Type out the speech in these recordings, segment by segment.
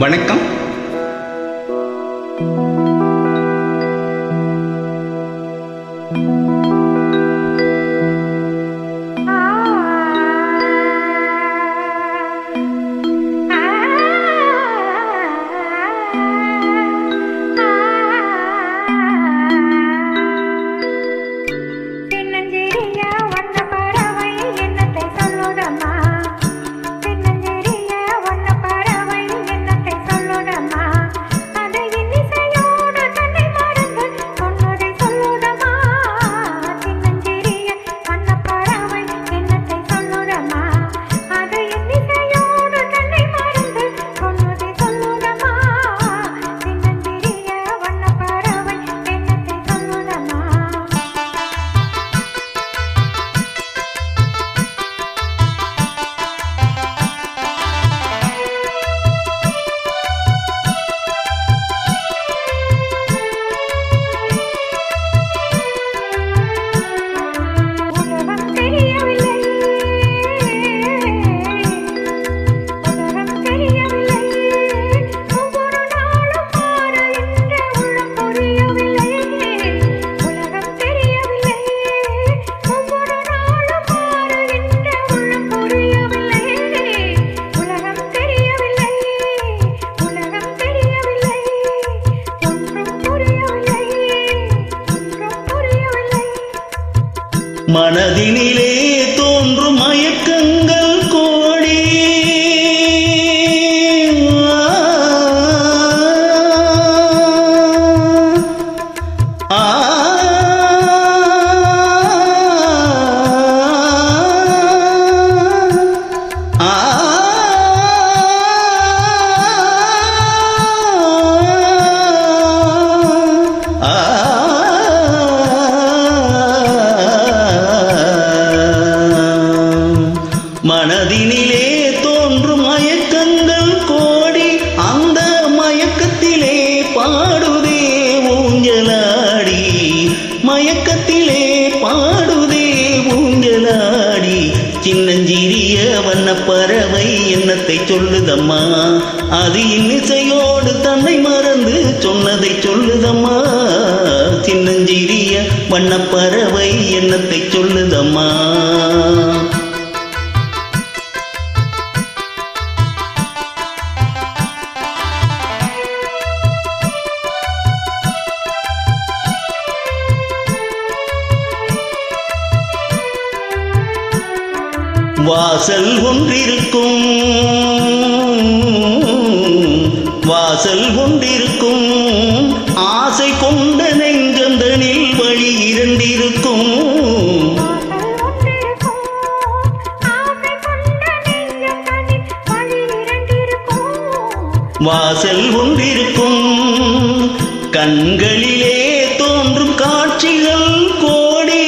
வணக்கம். மனதினிலே தோன்றும் மயக்கங்கள் கோடி, மனதினிலே தோன்றும் மயக்கங்கள் கோடி, அந்த மயக்கத்திலே பாடுதே ஊஞ்சலாடி, மயக்கத்திலே பாடுதே ஊஞ்சலாடி. சின்னஞ்சிறிய வண்ணப்பறவை என்னத்தை சொல்லுதம்மா, அது இன்னிசையோடு தன்னை மறந்து சொன்னதை சொல்லுதம்மா. சின்னஞ்சிறிய வண்ணப்பறவை என்னத்தை சொல்லுதம்மா. வாசல் ஒன்றிருக்கும், வாசல் ஒன்றிருக்கும், ஆசை கொண்ட நெஞ்சந்தனில் வழி இரண்டிருக்கும். வாசல் ஒன்றிருக்கும், கண்களிலே தோன்றும் காட்சிகள் கோடி,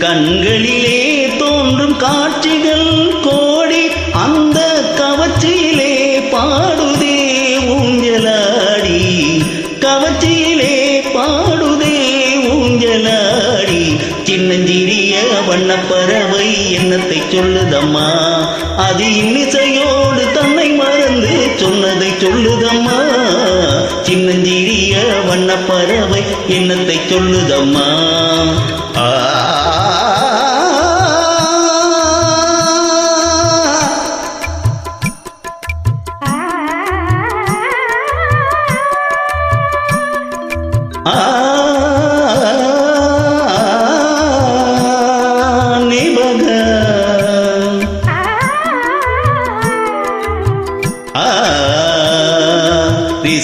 கண்களிலே தோன்றும் காட்சிகள் கோடி, அந்த கவர்ச்சியிலே பாடுதே ஊஞ்சலாடி, கவர்ச்சியிலே பாடுதே ஊஞ்சலாடி. சின்னஞ்சிறிய வண்ணப்பறவை என்னத்தை சொல்லுதம்மா, அது இன்னிசையோடு தன்னை மறந்து சொன்னதை சொல்லுதம்மா. சின்னஞ்சிறிய வண்ணப்பறவை என்னத்தை சொல்லுதம்மா.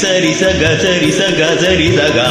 சரி சக சரி சக சரி சகா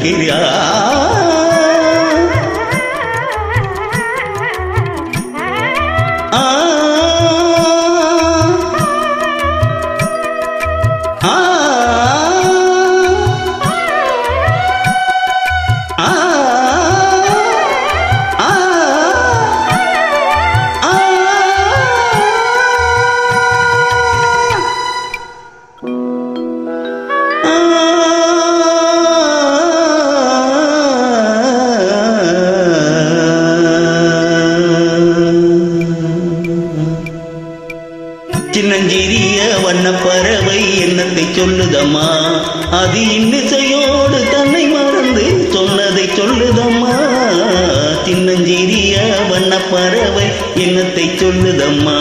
அழைக்கிறா சின்னஞ்சிறிய வண்ண பறவை என்னத்தை சொல்லுதம்மா, அது இன்னிசையோடு தன்னை மறந்து சொன்னதை சொல்லுதம்மா. சின்னஞ்சிறிய வண்ண பறவை என்னத்தை சொல்லுதம்மா.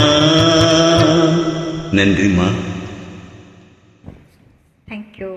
நன்றிம்மா. தேங்க்யூ.